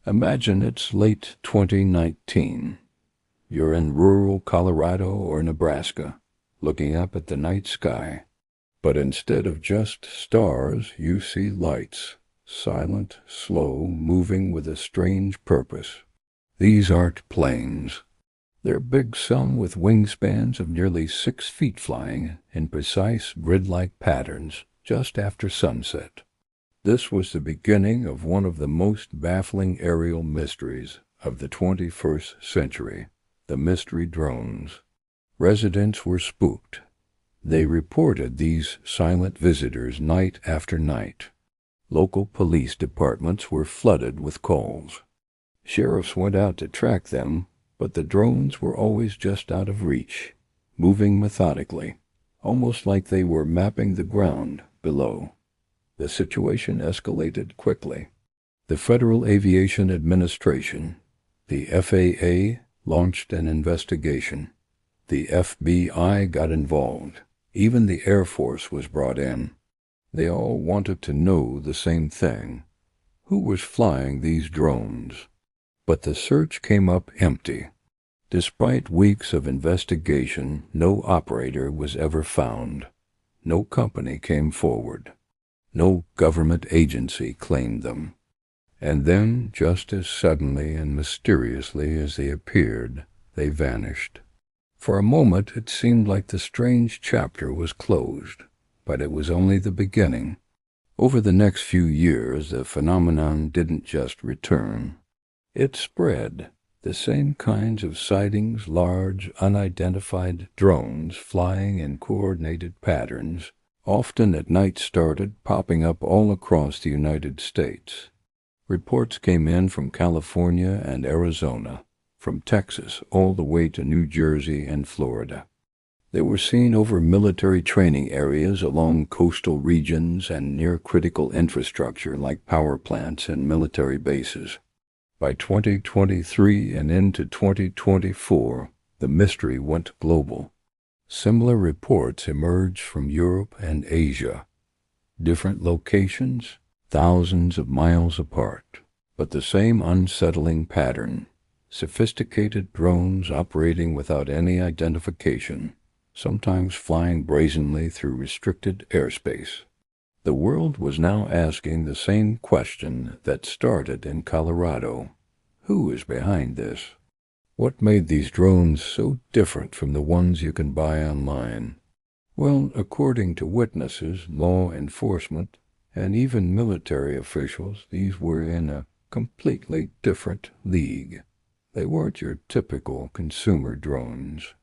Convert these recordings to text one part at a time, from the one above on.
Imagine it's late 2019. You're in rural Colorado or Nebraska, looking up at the night sky. But instead of just stars, you see lights, silent, slow, moving with a strange purpose. These aren't planes. They're big, some with wingspans of nearly 6 feet, flying in precise grid-like patterns just after sunset. This was the beginning of one of the most baffling aerial mysteries of the 21st century, the mystery drones. Residents were spooked. They reported these silent visitors night after night. Local police departments were flooded with calls. Sheriffs went out to track them, but the drones were always just out of reach, moving methodically, almost like they were mapping the ground below. The situation escalated quickly. The Federal Aviation Administration, the FAA, launched an investigation. The FBI got involved. Even the Air Force was brought in. They all wanted to know the same thing. Who was flying these drones? But the search came up empty. Despite weeks of investigation, no operator was ever found. No company came forward. No government agency claimed them. And then, just as suddenly and mysteriously as they appeared, they vanished. For a moment it seemed like the strange chapter was closed, but it was only the beginning. Over the next few years, the phenomenon didn't just return. It spread. The same kinds of sightings, large, unidentified drones flying in coordinated patterns, often at night, started popping up all across the United States. Reports came in from California and Arizona, from Texas all the way to New Jersey and Florida. They were seen over military training areas along coastal regions and near critical infrastructure like power plants and military bases. By 2023 and into 2024, the mystery went global. Similar reports emerged from Europe and Asia. Different locations, thousands of miles apart, but the same unsettling pattern. Sophisticated drones operating without any identification, sometimes flying brazenly through restricted airspace. The world was now asking the same question that started in Colorado. Who is behind this? What made these drones so different from the ones you can buy online? Well, according to witnesses, law enforcement, and even military officials, these were in a completely different league. They weren't your typical consumer drones.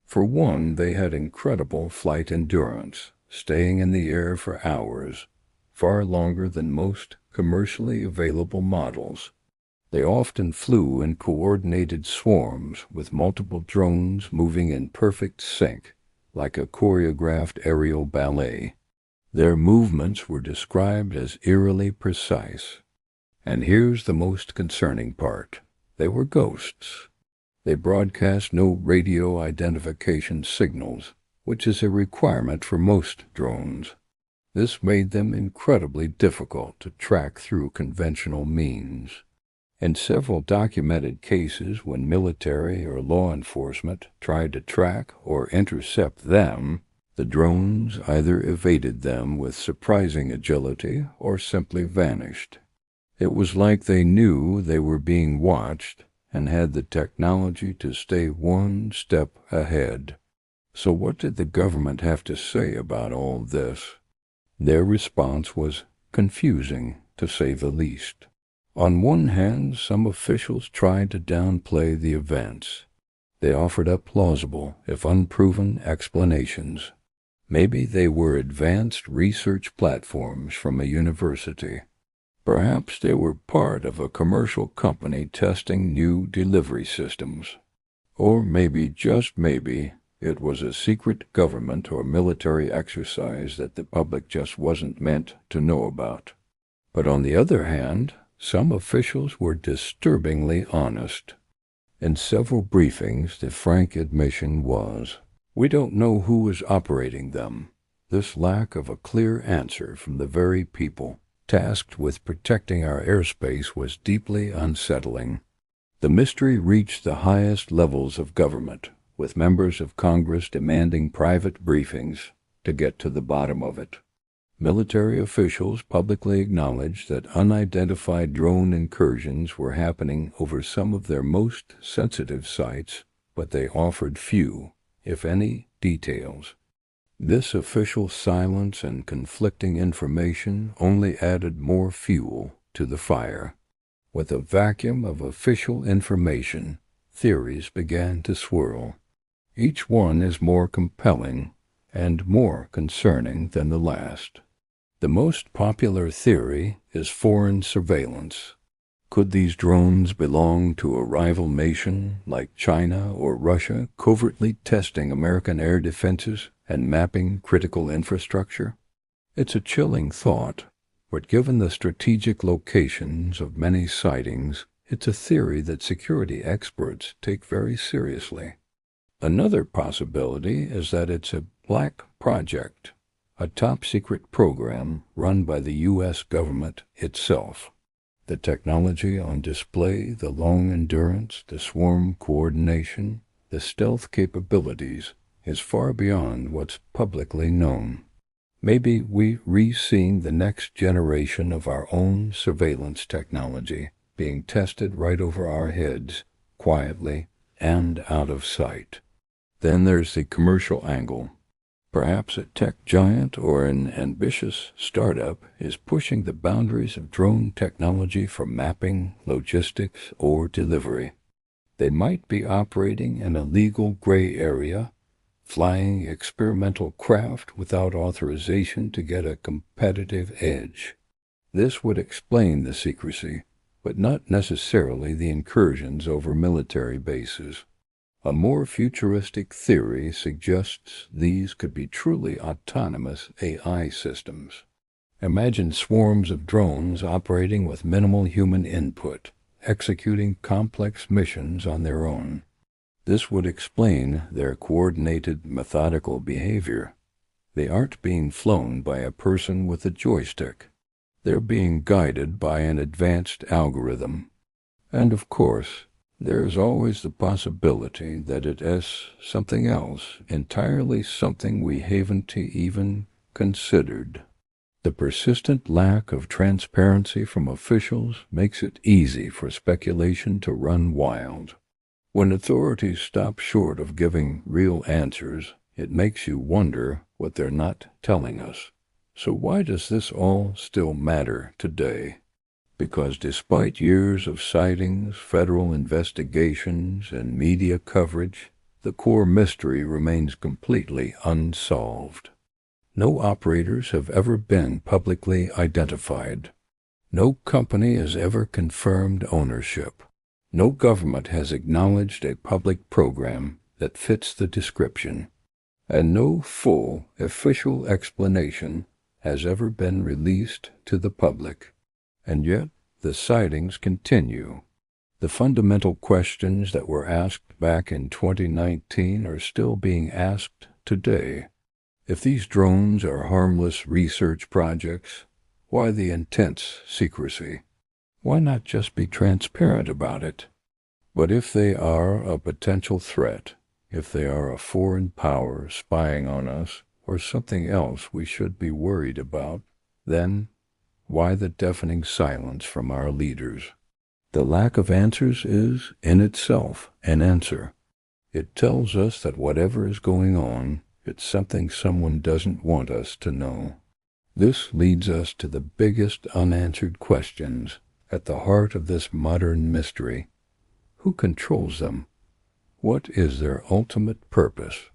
For one, they had incredible flight endurance, staying in the air for hours, far longer than most commercially available models. They often flew in coordinated swarms with multiple drones moving in perfect sync, like a choreographed aerial ballet. Their movements were described as eerily precise. And here's the most concerning part. They were ghosts. They broadcast no radio identification signals, which is a requirement for most drones. This made them incredibly difficult to track through conventional means. In several documented cases, when military or law enforcement tried to track or intercept them, the drones either evaded them with surprising agility or simply vanished. It was like they knew they were being watched and had the technology to stay one step ahead. So what did the government have to say about all this? Their response was confusing, to say the least. On one hand, some officials tried to downplay the events. They offered up plausible, if unproven, explanations. Maybe they were advanced research platforms from a university. Perhaps they were part of a commercial company testing new delivery systems. Or maybe, just maybe, it was a secret government or military exercise that the public just wasn't meant to know about. But on the other hand, some officials were disturbingly honest. In several briefings, the frank admission was, "We don't know who is operating them." This lack of a clear answer from the very people tasked with protecting our airspace was deeply unsettling. The mystery reached the highest levels of government, with members of Congress demanding private briefings to get to the bottom of it. Military officials publicly acknowledged that unidentified drone incursions were happening over some of their most sensitive sites, but they offered few, if any, details. This official silence and conflicting information only added more fuel to the fire. With a vacuum of official information, theories began to swirl. Each one is more compelling and more concerning than the last. The most popular theory is foreign surveillance. Could these drones belong to a rival nation like China or Russia, covertly testing American air defenses and mapping critical infrastructure? It's a chilling thought, but given the strategic locations of many sightings, it's a theory that security experts take very seriously. Another possibility is that it's a black project, a top-secret program run by the U.S. government itself. The technology on display, the long endurance, the swarm coordination, the stealth capabilities, is far beyond what's publicly known. Maybe we're seeing the next generation of our own surveillance technology being tested right over our heads, quietly and out of sight. Then there's the commercial angle. Perhaps a tech giant or an ambitious startup is pushing the boundaries of drone technology for mapping, logistics, or delivery. They might be operating in a legal gray area, flying experimental craft without authorization to get a competitive edge. This would explain the secrecy, but not necessarily the incursions over military bases. A more futuristic theory suggests these could be truly autonomous AI systems. Imagine swarms of drones operating with minimal human input, executing complex missions on their own. This would explain their coordinated, methodical behavior. They aren't being flown by a person with a joystick. They're being guided by an advanced algorithm. And of course, there's always the possibility that it is something else, entirely something we haven't even considered. The persistent lack of transparency from officials makes it easy for speculation to run wild. When authorities stop short of giving real answers, it makes you wonder what they're not telling us. So why does this all still matter today? Because despite years of sightings, federal investigations, and media coverage, the core mystery remains completely unsolved. No operators have ever been publicly identified. No company has ever confirmed ownership. No government has acknowledged a public program that fits the description. And no full, official explanation has ever been released to the public. And yet, the sightings continue. The fundamental questions that were asked back in 2019 are still being asked today. If these drones are harmless research projects, why the intense secrecy? Why not just be transparent about it? But if they are a potential threat, if they are a foreign power spying on us, or something else we should be worried about, then why the deafening silence from our leaders? The lack of answers is, in itself, an answer. It tells us that whatever is going on, it's something someone doesn't want us to know. This leads us to the biggest unanswered questions at the heart of this modern mystery. Who controls them? What is their ultimate purpose?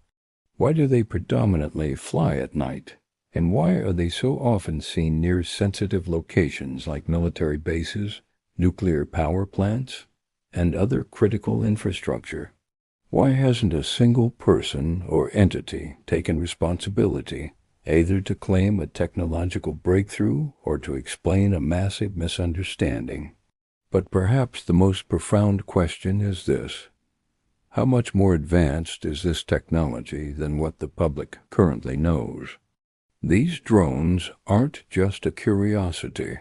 Why do they predominantly fly at night? And why are they so often seen near sensitive locations like military bases, nuclear power plants, and other critical infrastructure? Why hasn't a single person or entity taken responsibility, either to claim a technological breakthrough or to explain a massive misunderstanding? But perhaps the most profound question is this: how much more advanced is this technology than what the public currently knows? These drones aren't just a curiosity.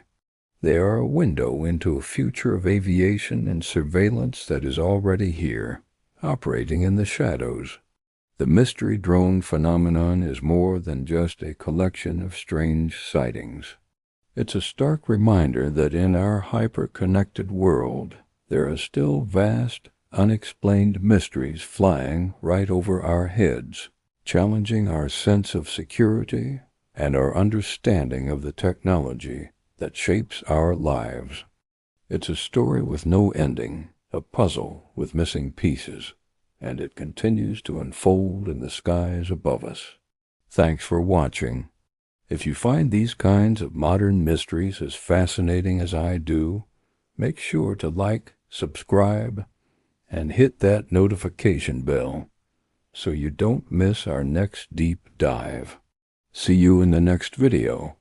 They are a window into a future of aviation and surveillance that is already here, operating in the shadows. The mystery drone phenomenon is more than just a collection of strange sightings. It's a stark reminder that in our hyper-connected world, there are still vast, unexplained mysteries flying right over our heads, challenging our sense of security and our understanding of the technology that shapes our lives. It's a story with no ending, a puzzle with missing pieces, and it continues to unfold in the skies above us. Thanks for watching. If you find these kinds of modern mysteries as fascinating as I do, make sure to like, subscribe, and hit that notification bell so you don't miss our next deep dive. See you in the next video.